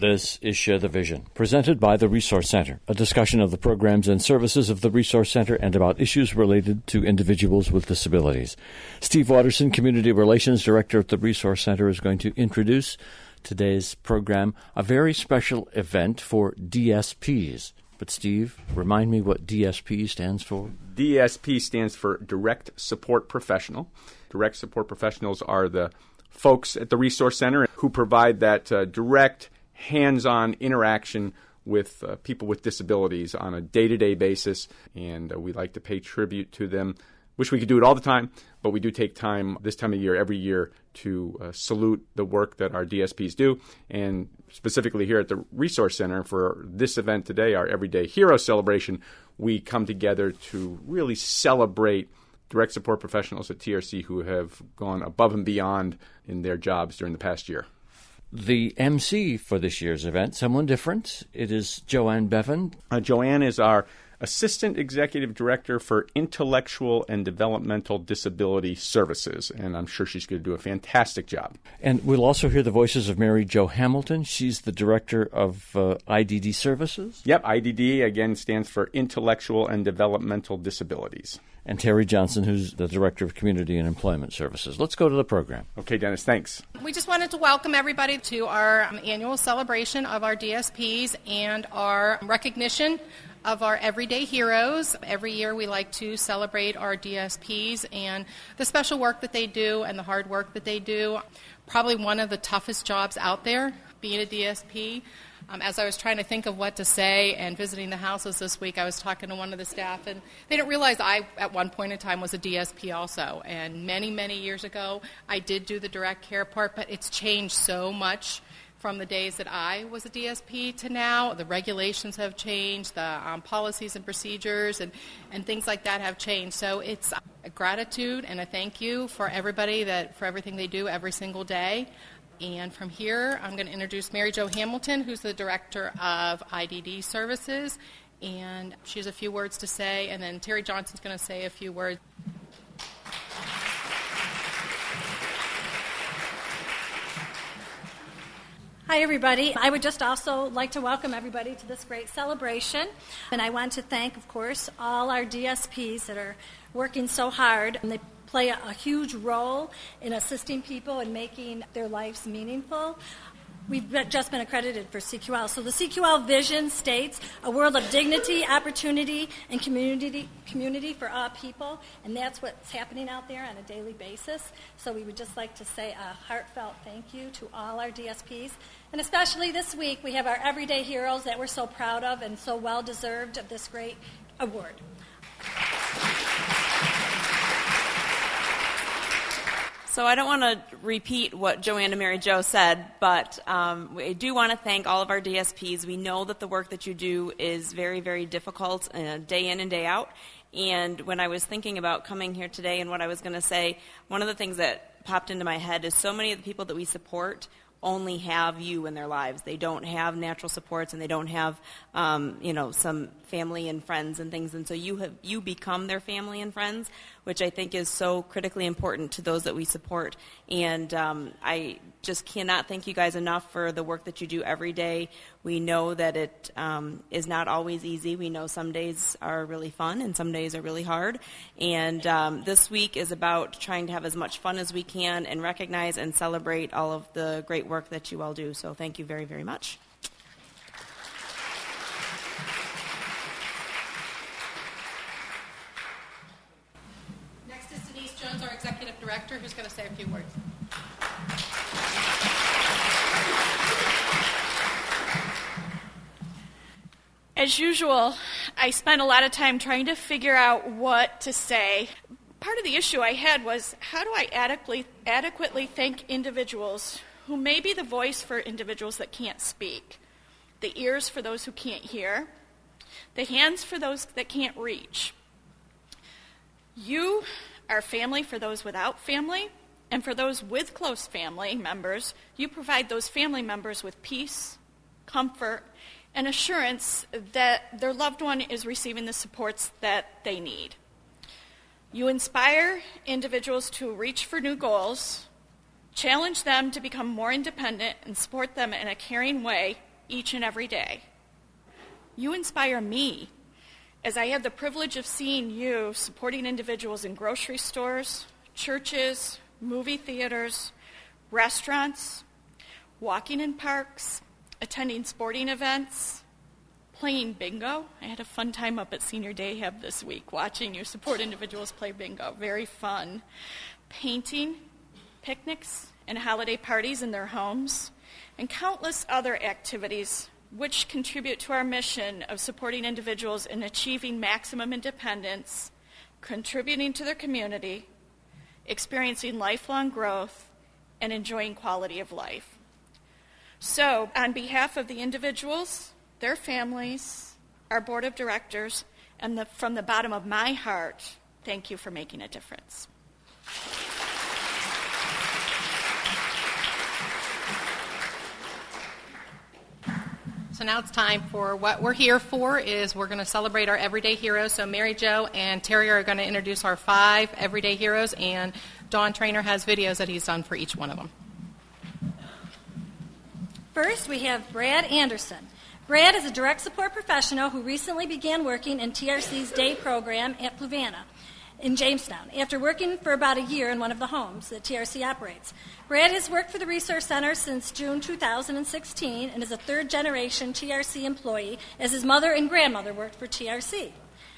This is Share the Vision, presented by the Resource Center, a discussion of the programs and services of the Resource Center and about issues related to individuals with disabilities. Steve Watterson, Community Relations Director at the Resource Center, is going to introduce today's program, a very special event for DSPs. But Steve, remind me what DSP stands for. DSP stands for Direct Support Professional. Direct Support Professionals are the folks at the Resource Center who provide that direct, hands-on interaction with people with disabilities on a day-to-day basis, and we like to pay tribute to them. Wish we could do it all the time, but we do take time this time of year, every year, to salute the work that our DSPs do. And specifically here at the Resource Center for this event today, our Everyday Hero Celebration, we come together to really celebrate direct support professionals at TRC who have gone above and beyond in their jobs during the past year. The MC for this year's event, someone different. It is Joanne Bevan. Joanne is our Assistant Executive Director for Intellectual and Developmental Disability Services, and I'm sure she's going to do a fantastic job. And we'll also hear the voices of Mary Jo Hamilton. She's the Director of IDD Services. Yep, IDD, again, stands for Intellectual and Developmental Disabilities. And Terry Johnson, who's the Director of Community and Employment Services. Let's go to the program. Okay, Dennis, thanks. We just wanted to welcome everybody to our annual celebration of our DSPs and our recognition of our everyday heroes. Every year we like to celebrate our DSPs and the special work that they do and the hard work that they do. Probably one of the toughest jobs out there, being a DSP. As I was trying to think of what to say and visiting the houses this week, I was talking to one of the staff, and they didn't realize I, at one point in time, was a DSP also. And many, many years ago, I did do the direct care part, but it's changed so much from the days that I was a DSP to now. The regulations have changed, the policies and procedures and things like that have changed. So it's a gratitude and a thank you for everybody for everything they do every single day. And from here, I'm going to introduce Mary Jo Hamilton, who's the Director of IDD Services, and she has a few words to say, and then Terry Johnson's going to say a few words. Hi, everybody. I would just also like to welcome everybody to this great celebration. And I want to thank, of course, all our DSPs that are working so hard. And they play a huge role in assisting people and making their lives meaningful. We've just been accredited for CQL. So the CQL vision states a world of dignity, opportunity, and community for all people, and that's what's happening out there on a daily basis. So we would just like to say a heartfelt thank you to all our DSPs, and especially this week we have our everyday heroes that we're so proud of and so well deserved of this great award. So I don't want to repeat what Joanne and Mary Jo said, but I do want to thank all of our DSPs. We know that the work that you do is very, very difficult day in and day out. And when I was thinking about coming here today and what I was going to say, one of the things that popped into my head is so many of the people that we support only have you in their lives. They don't have natural supports, and they don't have, some family and friends and things. And so you become their family and friends, which I think is so critically important to those that we support. And I just cannot thank you guys enough for the work that you do every day. We know that it is not always easy. We know some days are really fun and some days are really hard. And this week is about trying to have as much fun as we can and recognize and celebrate all of the great work that you all do. So thank you very, very much. Next is Denise Jones, our Executive Director, who's going to say a few words. As usual, I spent a lot of time trying to figure out what to say. Part of the issue I had was, how do I adequately thank individuals who may be the voice for individuals that can't speak, the ears for those who can't hear, the hands for those that can't reach. You are family for those without family, and for those with close family members, you provide those family members with peace, comfort, and assurance that their loved one is receiving the supports that they need. You inspire individuals to reach for new goals, challenge them to become more independent, and support them in a caring way each and every day. You inspire me, as I have the privilege of seeing you supporting individuals in grocery stores, churches, movie theaters, restaurants, walking in parks, attending sporting events, playing bingo. I had a fun time up at Senior Day Hub this week watching you support individuals play bingo. Very fun. Painting, picnics, and holiday parties in their homes, and countless other activities which contribute to our mission of supporting individuals in achieving maximum independence, contributing to their community, experiencing lifelong growth, and enjoying quality of life. So, on behalf of the individuals, their families, our board of directors, and from the bottom of my heart, thank you for making a difference. So now it's time for what we're here for. Is we're going to celebrate our everyday heroes. So Mary Jo and Terry are going to introduce our 5 everyday heroes, and Don Trainer has videos that he's done for each one of them. First, we have Brad Anderson. Brad is a direct support professional who recently began working in TRC's day program at Fluvanna in Jamestown after working for about a year in one of the homes that TRC operates. Brad has worked for the Resource Center since June 2016 and is a third-generation TRC employee, as his mother and grandmother worked for TRC.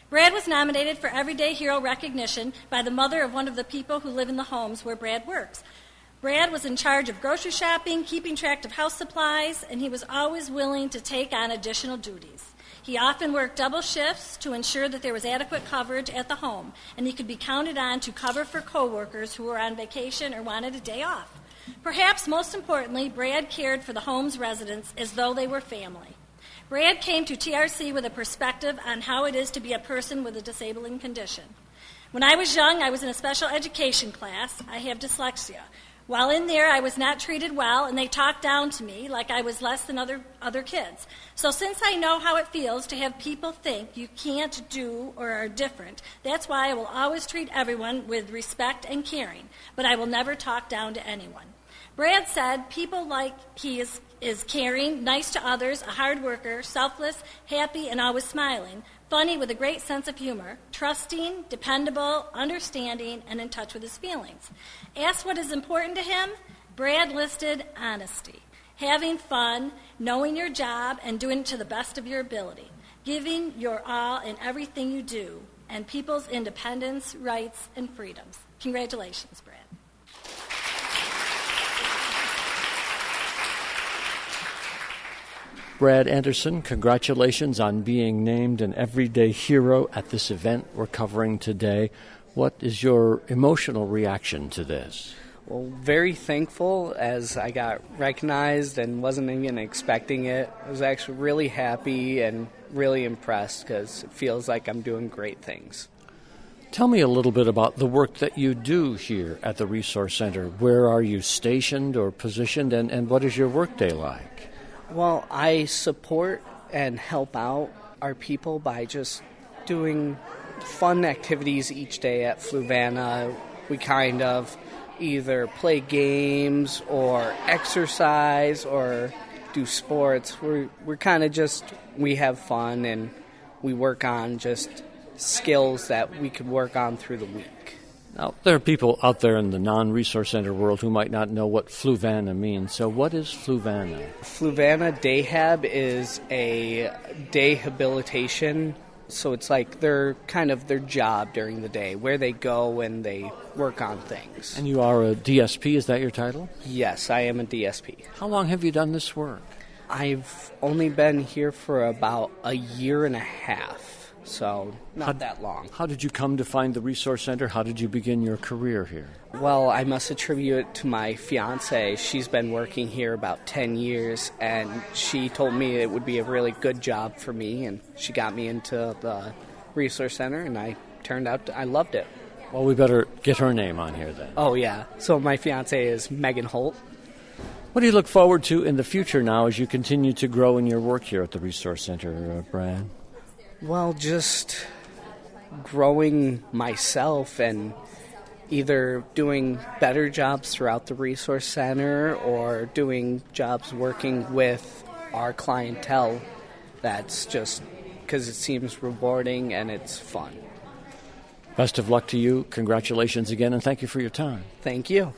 Brad was nominated for Everyday Hero recognition by the mother of one of the people who live in the homes where Brad works. Brad was in charge of grocery shopping, keeping track of house supplies, and he was always willing to take on additional duties. He often worked double shifts to ensure that there was adequate coverage at the home, and he could be counted on to cover for coworkers who were on vacation or wanted a day off. Perhaps most importantly, Brad cared for the home's residents as though they were family. Brad came to TRC with a perspective on how it is to be a person with a disabling condition. When I was young, I was in a special education class. I have dyslexia. While in there, I was not treated well, and they talked down to me like I was less than other kids. So since I know how it feels to have people think you can't do or are different, that's why I will always treat everyone with respect and caring, but I will never talk down to anyone. Brad said people like he is caring, nice to others, a hard worker, selfless, happy, and always smiling, funny with a great sense of humor, trusting, dependable, understanding, and in touch with his feelings. Asked what is important to him, Brad listed honesty, having fun, knowing your job, and doing it to the best of your ability, giving your all in everything you do, and people's independence, rights, and freedoms. Congratulations, Brad. Brad Anderson, congratulations on being named an everyday hero at this event we're covering today. What is your emotional reaction to this? Well, very thankful as I got recognized and wasn't even expecting it. I was actually really happy and really impressed because it feels like I'm doing great things. Tell me a little bit about the work that you do here at the Resource Center. Where are you stationed or positioned, and what is your workday like? Well, I support and help out our people by just doing fun activities each day at Fluvanna. We kind of either play games or exercise or do sports. We're kind of just, we have fun and we work on just skills that we could work on through the week. Now, there are people out there in the non-Resource Center world who might not know what Fluvanna means. So what is Fluvanna? Fluvanna Day Hab is a day habilitation. So it's like their job during the day, where they go and they work on things. And you are a DSP, is that your title? Yes, I am a DSP. How long have you done this work? I've only been here for about a year and a half. So not that long. How did you come to find the Resource Center? How did you begin your career here? Well, I must attribute it to my fiance. She's been working here about 10 years, and she told me it would be a really good job for me, and she got me into the Resource Center, and I loved it. Well, we better get her name on here then. Oh, yeah. So my fiance is Megan Holt. What do you look forward to in the future now as you continue to grow in your work here at the Resource Center, Brad? Well, just growing myself and either doing better jobs throughout the Resource Center or doing jobs working with our clientele. That's just because it seems rewarding and it's fun. Best of luck to you. Congratulations again, and thank you for your time. Thank you.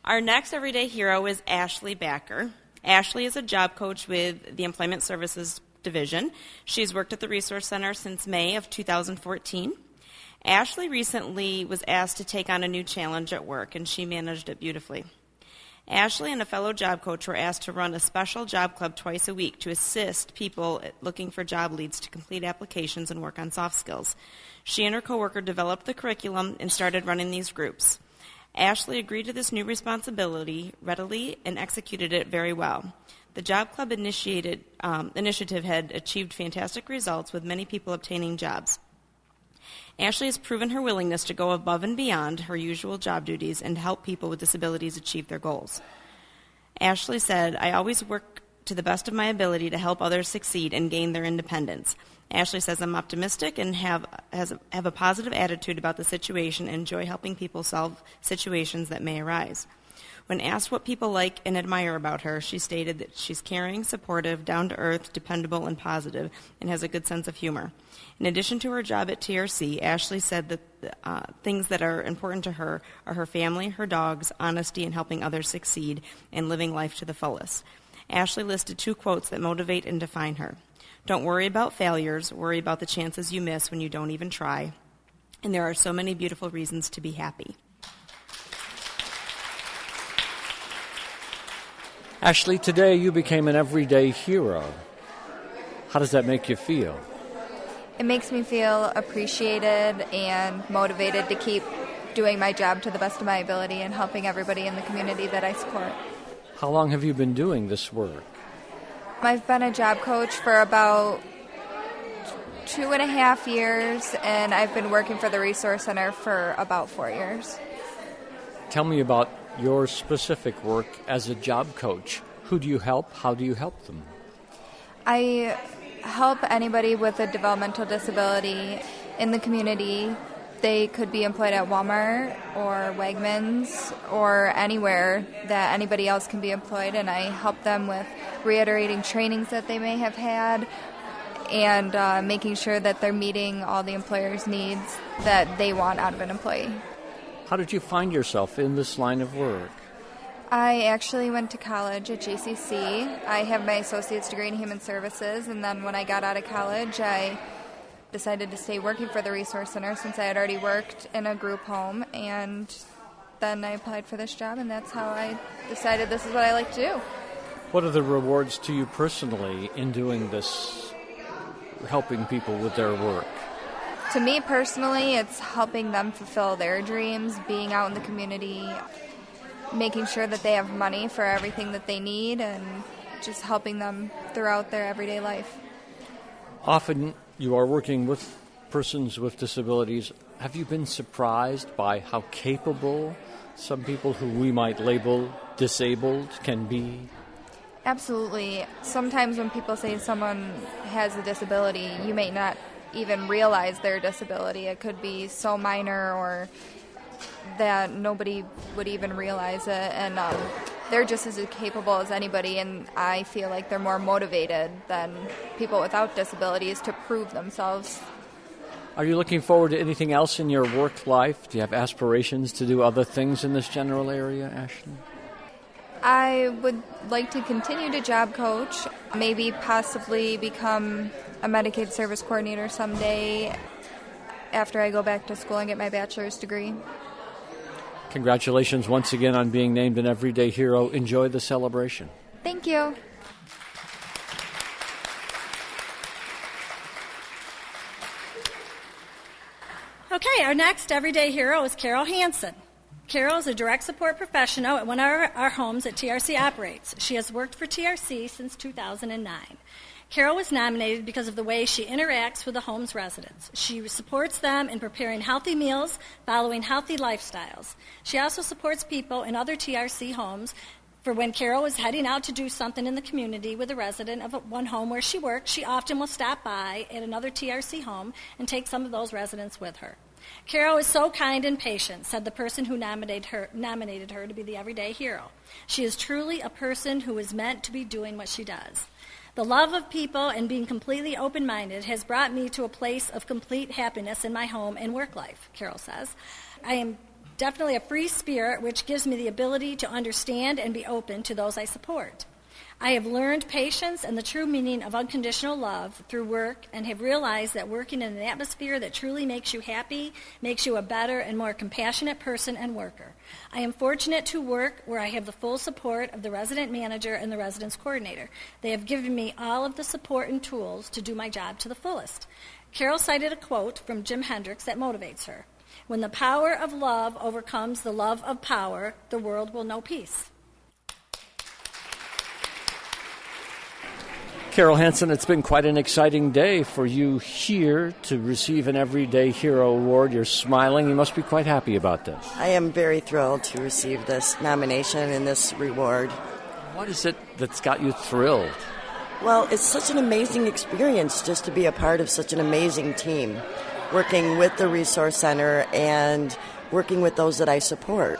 Our next everyday hero is Ashley Backer. Ashley is a job coach with the Employment Services Division. She's worked at the Resource Center since May of 2014. Ashley recently was asked to take on a new challenge at work, and she managed it beautifully. Ashley and a fellow job coach were asked to run a special job club twice a week to assist people looking for job leads to complete applications and work on soft skills. She and her coworker developed the curriculum and started running these groups. Ashley agreed to this new responsibility readily and executed it very well. The Job Club initiative had achieved fantastic results with many people obtaining jobs. Ashley has proven her willingness to go above and beyond her usual job duties and help people with disabilities achieve their goals. Ashley said, "I always work to the best of my ability to help others succeed and gain their independence." Ashley says, "I'm optimistic and have a positive attitude about the situation and enjoy helping people solve situations that may arise." When asked what people like and admire about her, she stated that she's caring, supportive, down-to-earth, dependable, and positive, and has a good sense of humor. In addition to her job at TRC, Ashley said that things that are important to her are her family, her dogs, honesty, and helping others succeed, and living life to the fullest. Ashley listed 2 quotes that motivate and define her. "Don't worry about failures, worry about the chances you miss when you don't even try. And there are so many beautiful reasons to be happy." Ashley, today you became an everyday hero. How does that make you feel? It makes me feel appreciated and motivated to keep doing my job to the best of my ability and helping everybody in the community that I support. How long have you been doing this work? I've been a job coach for about 2.5 years, and I've been working for the Resource Center for about 4 years. Tell me about your specific work as a job coach. Who do you help? How do you help them? I help anybody with a developmental disability in the community. They could be employed at Walmart or Wegmans or anywhere that anybody else can be employed, and I help them with reiterating trainings that they may have had and making sure that they're meeting all the employer's needs that they want out of an employee. How did you find yourself in this line of work? I actually went to college at JCC. I have my associate's degree in human services, and then when I got out of college, I decided to stay working for the Resource Center since I had already worked in a group home, and then I applied for this job, and that's how I decided this is what I like to do. What are the rewards to you personally in doing this, helping people with their work? To me personally, it's helping them fulfill their dreams, being out in the community, making sure that they have money for everything that they need, and just helping them throughout their everyday life. Often you are working with persons with disabilities. Have you been surprised by how capable some people who we might label disabled can be? Absolutely. Sometimes when people say someone has a disability, you may not even realize their disability. It could be so minor or that nobody would even realize it, and they're just as capable as anybody, and I feel like they're more motivated than people without disabilities to prove themselves. Are you looking forward to anything else in your work life? Do you have aspirations to do other things in this general area, Ashley? I would like to continue to job coach, maybe possibly become a Medicaid service coordinator someday after I go back to school and get my bachelor's degree. Congratulations once again on being named an everyday hero. Enjoy the celebration. Thank you. Okay, our next everyday hero is Carol Hansen. Carol is a direct support professional at one of our homes that TRC operates. She has worked for TRC since 2009. Carol was nominated because of the way she interacts with the home's residents. She supports them in preparing healthy meals, following healthy lifestyles. She also supports people in other TRC homes. For when Carol is heading out to do something in the community with a resident of one home where she works, she often will stop by at another TRC home and take some of those residents with her. Carol is so kind and patient, said the person who nominated her to be the everyday hero. She is truly a person who is meant to be doing what she does. The love of people and being completely open-minded has brought me to a place of complete happiness in my home and work life, Carol says. I am definitely a free spirit, which gives me the ability to understand and be open to those I support. I have learned patience and the true meaning of unconditional love through work and have realized that working in an atmosphere that truly makes you happy makes you a better and more compassionate person and worker. I am fortunate to work where I have the full support of the resident manager and the residence coordinator. They have given me all of the support and tools to do my job to the fullest. Carol cited a quote from Jim Hendricks that motivates her. When the power of love overcomes the love of power, the world will know peace. Carol Hansen, it's been quite an exciting day for you here to receive an Everyday Hero Award. You're smiling. You must be quite happy about this. I am very thrilled to receive this nomination and this reward. What is it that's got you thrilled? Well, it's such an amazing experience just to be a part of such an amazing team, working with the Resource Center and working with those that I support.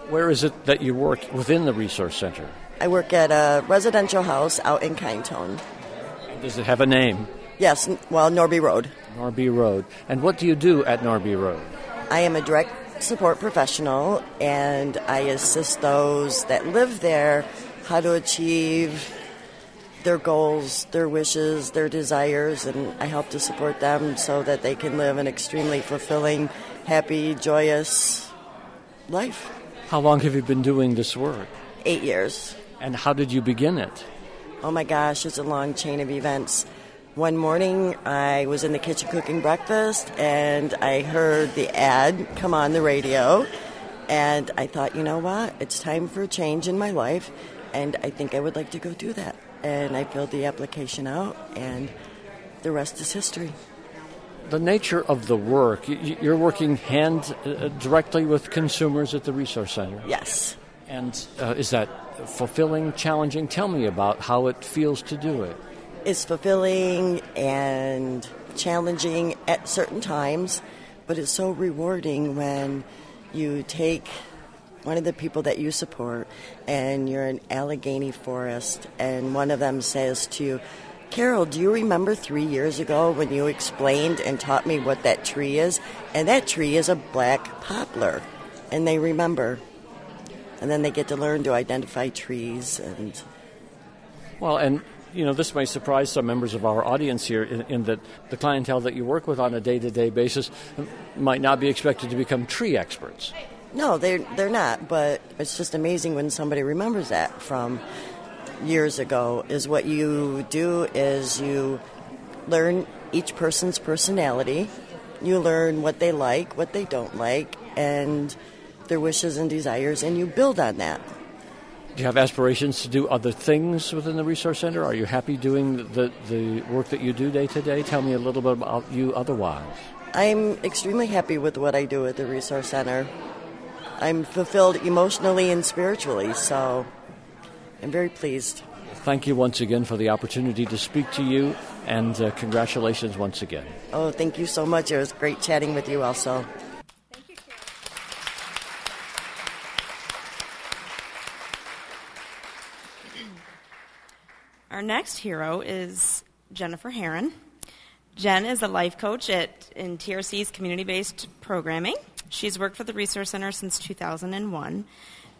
Where is it that you work within the Resource Center? I work at a residential house out in Kindtone. Does it have a name? Yes, well, Norby Road. Norby Road. And what do you do at Norby Road? I am a direct support professional, and I assist those that live there how to achieve their goals, their wishes, their desires, and I help to support them so that they can live an extremely fulfilling, happy, joyous life. How long have you been doing this work? 8 years. And how did you begin it? Oh my gosh, it's a long chain of events. One morning, I was in the kitchen cooking breakfast, and I heard the ad come on the radio, and I thought, you know what, it's time for a change in my life, and I think I would like to go do that. And I filled the application out, and the rest is history. The nature of the work, you're working directly with consumers at the Resource Center. Yes. And is that fulfilling, challenging? Tell me about how it feels to do it. It's fulfilling and challenging at certain times, but it's so rewarding when you take one of the people that you support and you're in Allegheny Forest and one of them says to you, Carol, do you remember 3 years ago when you explained and taught me what that tree is? And that tree is a black poplar. And they remember. And then they get to learn to identify trees. And this may surprise some members of our audience here in that the clientele that you work with on a day-to-day basis might not be expected to become tree experts. No, they're not, but it's just amazing when somebody remembers that from years ago. Is what you do is you learn each person's personality, you learn what they like, what they don't like, and their wishes and desires, and you build on that. Do you have aspirations to do other things within the Resource Center? Are you happy doing the work that you do day to day? Tell me a little bit about you otherwise. I'm extremely happy with what I do at the Resource Center. I'm fulfilled emotionally and spiritually, so I'm very pleased. Thank you once again for the opportunity to speak to you, and congratulations once again. Oh, thank you so much. It was great chatting with you also. Our next hero is Jennifer Herron. Jen is a life coach in TRC's community-based programming. She's worked for the Resource Center since 2001.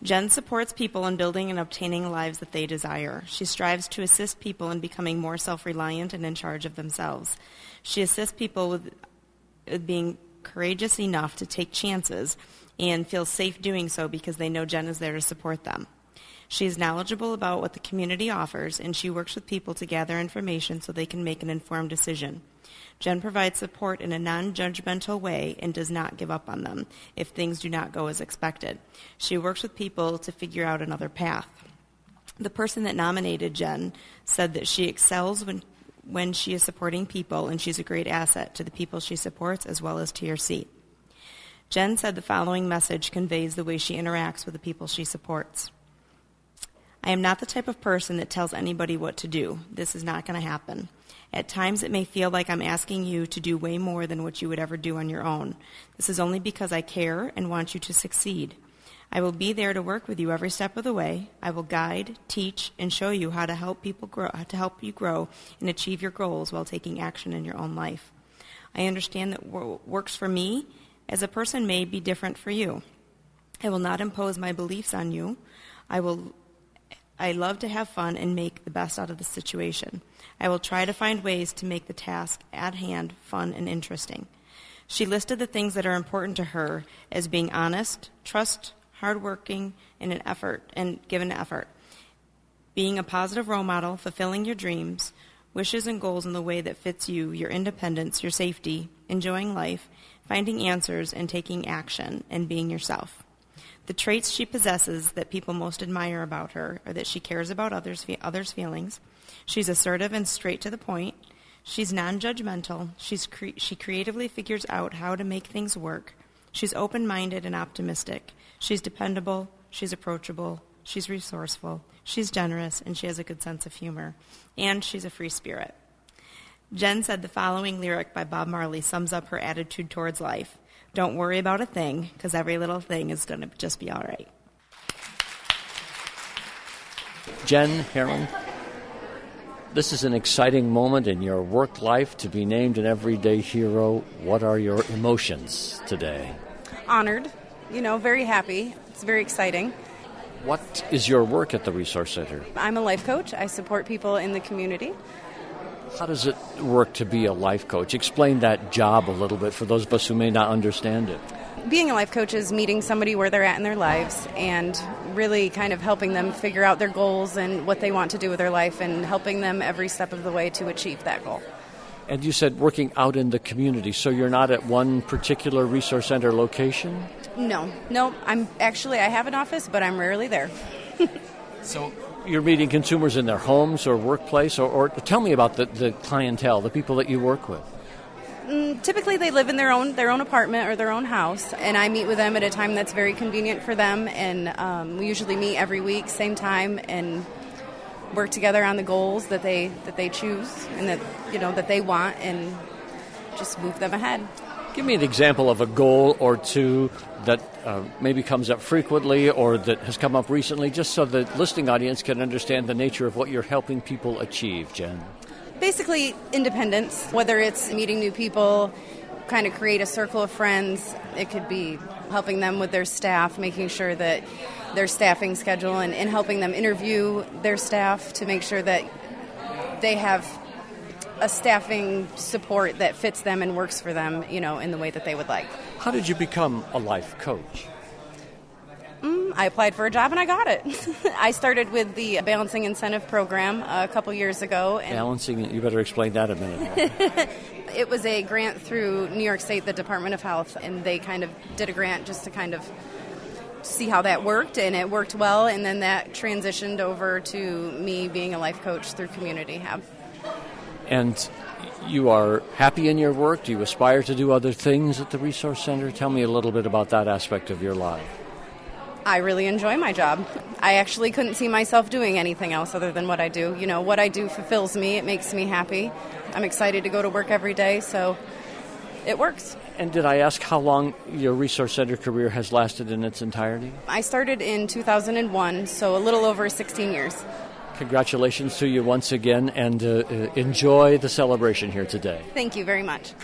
Jen supports people in building and obtaining lives that they desire. She strives to assist people in becoming more self-reliant and in charge of themselves. She assists people with being courageous enough to take chances and feel safe doing so because they know Jen is there to support them. She is knowledgeable about what the community offers, and she works with people to gather information so they can make an informed decision. Jen provides support in a non-judgmental way and does not give up on them if things do not go as expected. She works with people to figure out another path. The person that nominated Jen said that she excels when she is supporting people, and she's a great asset to the people she supports as well as TRC. Jen said the following message conveys the way she interacts with the people she supports. I am not the type of person that tells anybody what to do. This is not going to happen. At times it may feel like I'm asking you to do way more than what you would ever do on your own. This is only because I care and want you to succeed. I will be there to work with you every step of the way. I will guide, teach, and show you how to help you grow and achieve your goals while taking action in your own life. I understand that what works for me as a person may be different for you. I will not impose my beliefs on you. I love to have fun and make the best out of the situation. I will try to find ways to make the task at hand fun and interesting. She listed the things that are important to her as being honest, trust, hardworking, and give an effort. Being a positive role model, fulfilling your dreams, wishes and goals in the way that fits you, your independence, your safety, enjoying life, finding answers and taking action, and being yourself. The traits she possesses that people most admire about her are that she cares about others' feelings. She's assertive and straight to the point. She's non-judgmental. She creatively figures out how to make things work. She's open-minded and optimistic. She's dependable. She's approachable. She's resourceful. She's generous, and she has a good sense of humor. And she's a free spirit. Jen said the following lyric by Bob Marley sums up her attitude towards life. Don't worry about a thing, because every little thing is going to just be all right. Jen Herron, this is an exciting moment in your work life to be named an everyday hero. What are your emotions today? Honored, very happy. It's very exciting. What is your work at the Resource Center? I'm a life coach. I support people in the community. How does it work to be a life coach? Explain that job a little bit for those of us who may not understand it. Being a life coach is meeting somebody where they're at in their lives and really kind of helping them figure out their goals and what they want to do with their life and helping them every step of the way to achieve that goal. And you said working out in the community, so you're not at one particular Resource Center location? No. I have an office, but I'm rarely there. So you're meeting consumers in their homes or workplace, or tell me about the clientele, the people that you work with. Typically they live in their own apartment or their own house, and I meet with them at a time that's very convenient for them, and we usually meet every week, same time, and work together on the goals that they choose and that they want, and just move them ahead. Give me an example of a goal or two that maybe comes up frequently or that has come up recently, just so the listening audience can understand the nature of what you're helping people achieve, Jen. Basically, independence, whether it's meeting new people, kind of create a circle of friends. It could be helping them with their staff, making sure that their staffing schedule and helping them interview their staff to make sure that they have a staffing support that fits them and works for them, in the way that they would like. How did you become a life coach? I applied for a job and I got it. I started with the Balancing Incentive Program a couple years ago. Balancing, you better explain that a minute. It was a grant through New York State, the Department of Health, and they kind of did a grant just to kind of see how that worked, and it worked well, and then that transitioned over to me being a life coach through Community Hub. And you are happy in your work? Do you aspire to do other things at the Resource Center? Tell me a little bit about that aspect of your life. I really enjoy my job. I actually couldn't see myself doing anything else other than what I do. What I do fulfills me. It makes me happy. I'm excited to go to work every day, so it works. And did I ask how long your Resource Center career has lasted in its entirety? I started in 2001, so a little over 16 years. Congratulations to you once again, and enjoy the celebration here today. Thank you very much.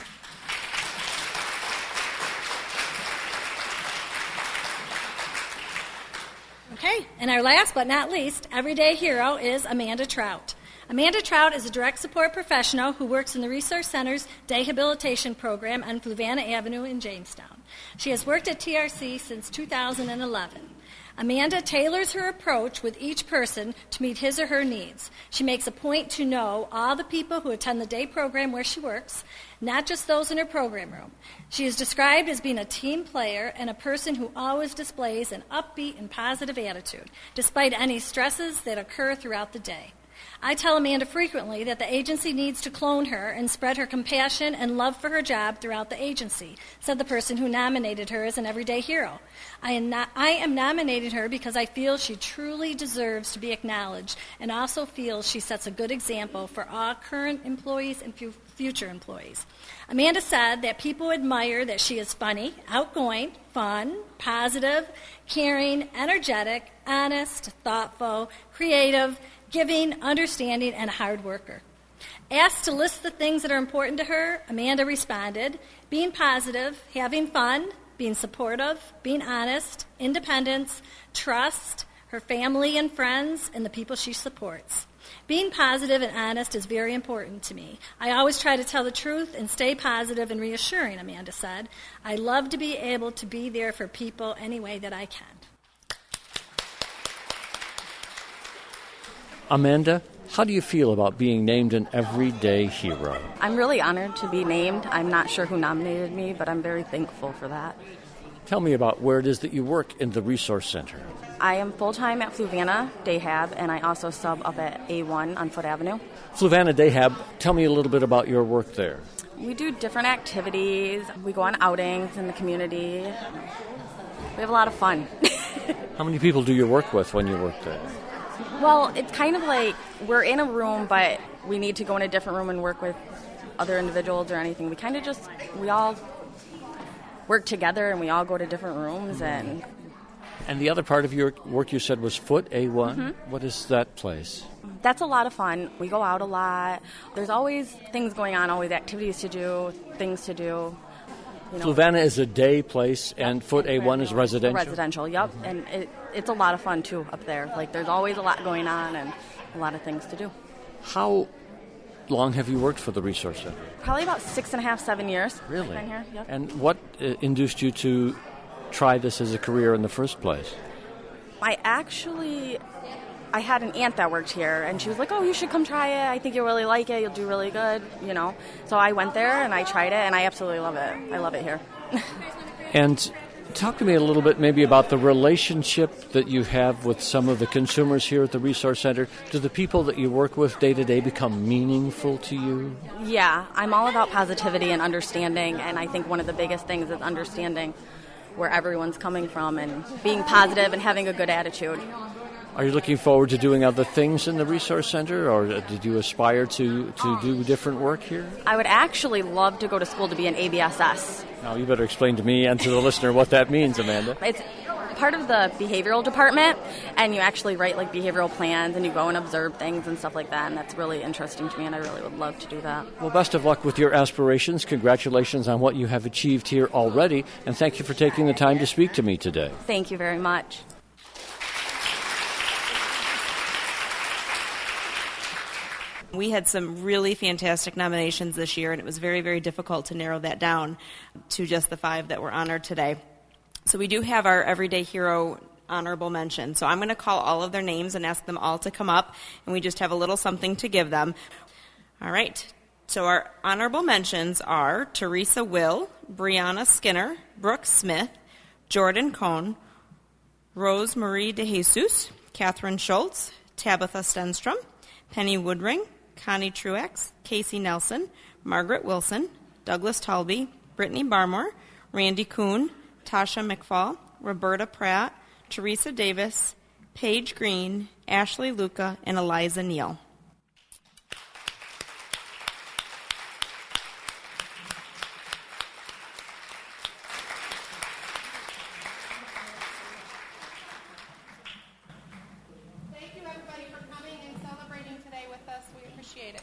Okay, and our last but not least, everyday hero is Amanda Trout. Amanda Trout is a direct support professional who works in the Resource Center's Rehabilitation Program on Fluvanna Avenue in Jamestown. She has worked at TRC since 2011. Amanda tailors her approach with each person to meet his or her needs. She makes a point to know all the people who attend the day program where she works, not just those in her program room. She is described as being a team player and a person who always displays an upbeat and positive attitude, despite any stresses that occur throughout the day. I tell Amanda frequently that the agency needs to clone her and spread her compassion and love for her job throughout the agency, said the person who nominated her as an everyday hero. I am nominating her because I feel she truly deserves to be acknowledged and also feel she sets a good example for all current employees and future employees. Amanda said that people admire that she is funny, outgoing, fun, positive, caring, energetic, honest, thoughtful, creative, giving, understanding, and a hard worker. Asked to list the things that are important to her, Amanda responded, being positive, having fun, being supportive, being honest, independence, trust, her family and friends, and the people she supports. Being positive and honest is very important to me. I always try to tell the truth and stay positive and reassuring, Amanda said. I love to be able to be there for people any way that I can. Amanda, how do you feel about being named an everyday hero? I'm really honored to be named. I'm not sure who nominated me, but I'm very thankful for that. Tell me about where it is that you work in the Resource Center. I am full-time at Fluvanna Dayhab, and I also sub up at A1 on Foot Avenue. Fluvanna Dayhab, tell me a little bit about your work there. We do different activities. We go on outings in the community. We have a lot of fun. How many people do you work with when you work there? Well, it's kind of like we're in a room, but we need to go in a different room and work with other individuals or anything. We all work together and we all go to different rooms. And the other part of your work you said was Foot A1. Mm-hmm. What is that place? That's a lot of fun. We go out a lot. There's always things going on, always activities to do, things to do. Fluvanna is a day place, and Foot A1 is residential? Residential, yep. And it's a lot of fun, too, up there. Like, there's always a lot going on and a lot of things to do. How long have you worked for the Resource Center? Probably about 6.5, 7 years. Really? I've been here, yep. And what induced you to try this as a career in the first place? I had an aunt that worked here, and she was like, oh, you should come try it. I think you'll really like it. You'll do really good, So I went there, and I tried it, and I absolutely love it. I love it here. And talk to me a little bit maybe about the relationship that you have with some of the consumers here at the Resource Center. Do the people that you work with day to day become meaningful to you? Yeah, I'm all about positivity and understanding, and I think one of the biggest things is understanding where everyone's coming from and being positive and having a good attitude. Are you looking forward to doing other things in the Resource Center, or did you aspire to do different work here? I would actually love to go to school to be an ABSS. Now, you better explain to me and to the listener what that means, Amanda. It's part of the behavioral department, and you actually write like behavioral plans, and you go and observe things and stuff like that, and that's really interesting to me, and I really would love to do that. Well, best of luck with your aspirations. Congratulations on what you have achieved here already, and thank you for taking the time to speak to me today. Thank you very much. We had some really fantastic nominations this year, and it was very, very difficult to narrow that down to just the 5 that were honored today. So we do have our Everyday Hero honorable mention. So I'm going to call all of their names and ask them all to come up, and we just have a little something to give them. All right. So our honorable mentions are Teresa Will, Brianna Skinner, Brooke Smith, Jordan Cohn, Rose Marie De Jesus, Catherine Schultz, Tabitha Stenstrom, Penny Woodring, Connie Truex, Casey Nelson, Margaret Wilson, Douglas Talby, Brittany Barmore, Randy Kuhn, Tasha McFall, Roberta Pratt, Teresa Davis, Paige Green, Ashley Luca, and Eliza Neal. Thank you, everybody, for coming and celebrating today with us. We appreciate it.